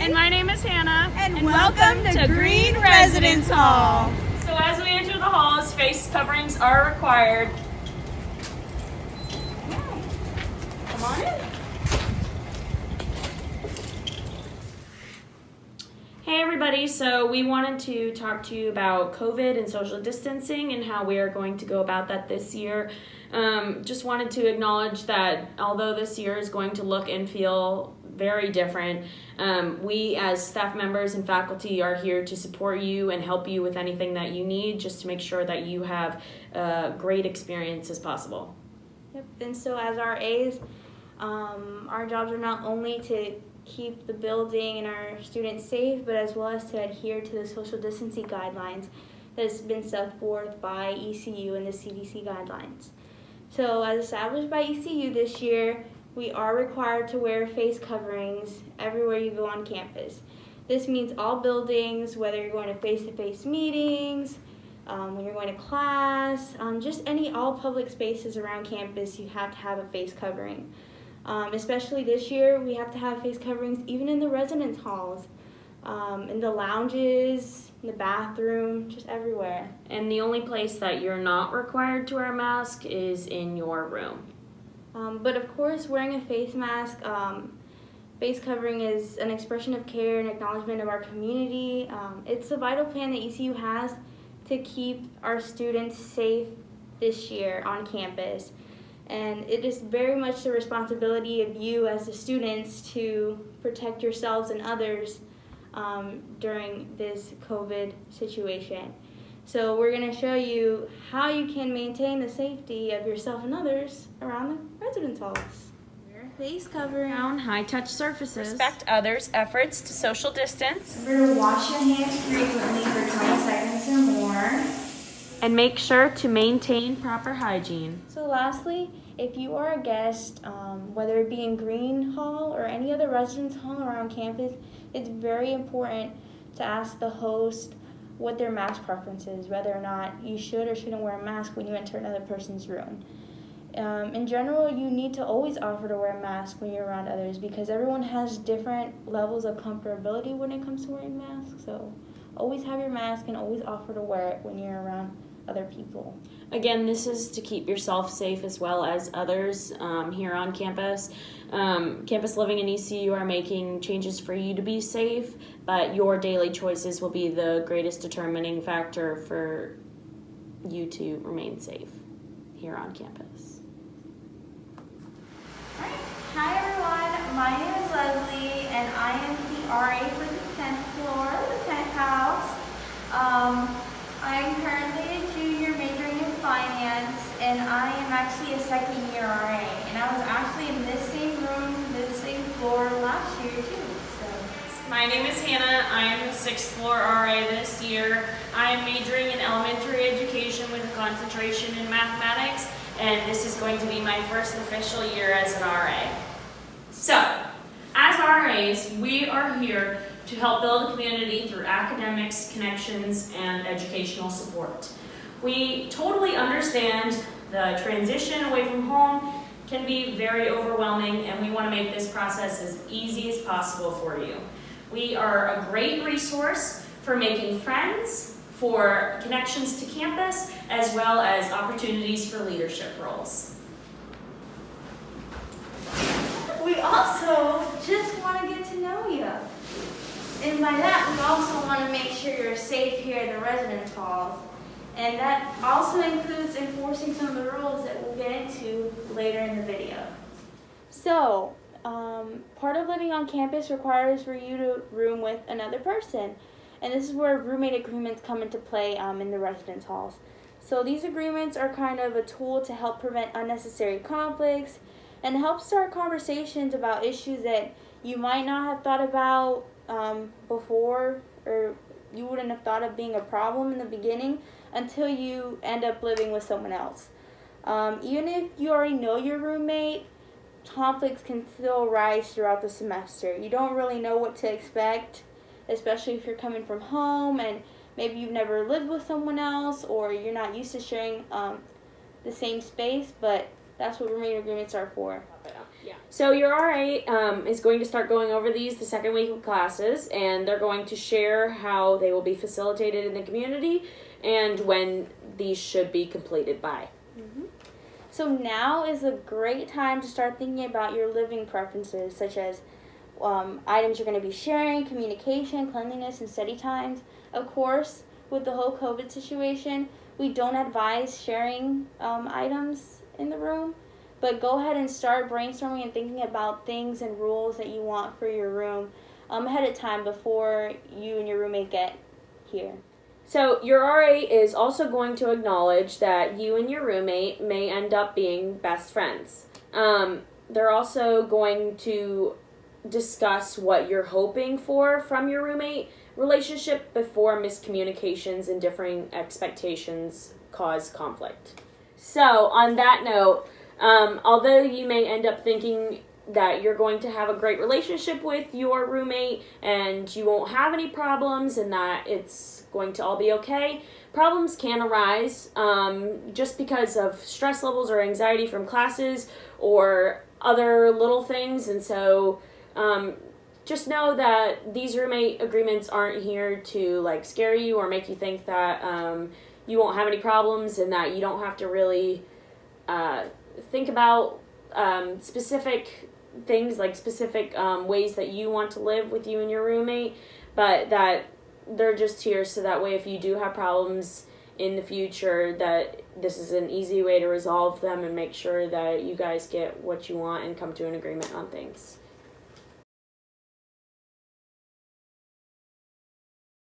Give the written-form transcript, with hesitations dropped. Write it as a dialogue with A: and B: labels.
A: And my name is Hannah.
B: And welcome to Greene Residence Hall.
A: So as we enter the halls, face coverings are required.
B: Come on in.
A: Hey everybody, so we wanted to talk to you about COVID and social distancing and how we are going to go about that this year. Just wanted to acknowledge that although this year is going to look and feel very different, we as staff members and faculty are here to support you and help you with anything that you need, just to make sure that you have a great experience as possible.
C: Yep, and so as RAs, our jobs are not only to keep the building and our students safe, but as well as to adhere to the social distancing guidelines that has been set forth by ECU and the CDC guidelines. So as established by ECU this year, we are required to wear face coverings everywhere you go on campus. This means all buildings, whether you're going to face-to-face meetings, when you're going to class, just all public spaces around campus, you have to have a face covering. Especially this year, we have to have face coverings even in the residence halls, in the lounges, in the bathroom, just everywhere.
A: And the only place that you're not required to wear a mask is in your room.
C: But of course, wearing a face mask, face covering is an expression of care and acknowledgement of our community. It's a vital plan that ECU has to keep our students safe this year on campus. And it is very much the responsibility of you as the students to protect yourselves and others during this COVID situation. So we're going to show you how you can maintain the safety of yourself and others around the residence halls. Wear a face covering.
A: On high-touch surfaces.
D: Respect others' efforts to social distance.
C: Remember to wash your hands frequently for 20 seconds or more.
A: And make sure to maintain proper hygiene.
C: So lastly, if you are a guest, whether it be in Greene Hall or any other residence hall around campus, it's very important to ask the host what their mask preference is, whether or not you should or shouldn't wear a mask when you enter another person's room. In general, you need to always offer to wear a mask when you're around others because everyone has different levels of comfortability when it comes to wearing masks. So always have your mask and always offer to wear it when you're around other people.
A: Again, this is to keep yourself safe as well as others here on campus. Campus Living and ECU are making changes for you to be safe, but your daily choices will be the greatest determining factor for you to remain safe here on campus.
C: Hi everyone, my name is Leslie and I am the RA for the 10th floor, the penthouse. I'm currently a junior majoring in finance and I am actually a second year RA. And I was actually in this same room, this same floor last year too.
A: My name is Hannah. I am the 6th floor RA this year. I am majoring in elementary education with a concentration in mathematics, and this is going to be my first official year as an RA. So, as RAs, we are here to help build a community through academics, connections, and educational support. We totally understand the transition away from home can be very overwhelming, and we want to make this process as easy as possible for you. We are a great resource for making friends, for connections to campus, as well as opportunities for leadership roles.
C: We also just want to get to know you. And by that, we also want to make sure you're safe here in the residence halls. And that also includes enforcing some of the rules that we'll get into later in the video. So, part of living on campus requires for you to room with another person. And this is where roommate agreements come into play in the residence halls. So these agreements are kind of a tool to help prevent unnecessary conflicts and help start conversations about issues that you might not have thought about before, or you wouldn't have thought of being a problem in the beginning until you end up living with someone else. Even if you already know your roommate, conflicts can still rise throughout the semester. You don't really know what to expect, especially if you're coming from home and maybe you've never lived with someone else or you're not used to sharing the same space, but That's what roommate agreements are for.
D: So your RA is going to start going over these the second week of classes, and they're going to share how they will be facilitated in the community and when these should be completed by.
C: So now is a great time to start thinking about your living preferences, such as items you're going to be sharing, communication, cleanliness, and study times. Of course, with the whole COVID situation, we don't advise sharing items in the room, but go ahead and start brainstorming and thinking about things and rules that you want for your room ahead of time before you and your roommate get here.
D: So your RA is also going to acknowledge that you and your roommate may end up being best friends. They're also going to discuss what you're hoping for from your roommate relationship before miscommunications and differing expectations cause conflict. So on that note, although you may end up thinking that you're going to have a great relationship with your roommate and you won't have any problems and that it's going to all be okay, problems can arise just because of stress levels or anxiety from classes or other little things. And so just know that these roommate agreements aren't here to like scare you or make you think that you won't have any problems and that you don't have to really think about specific things, like specific ways that you want to live with you and your roommate, but that they're just here so that way if you do have problems in the future, that this is an easy way to resolve them and make sure that you guys get what you want and come to an agreement on things.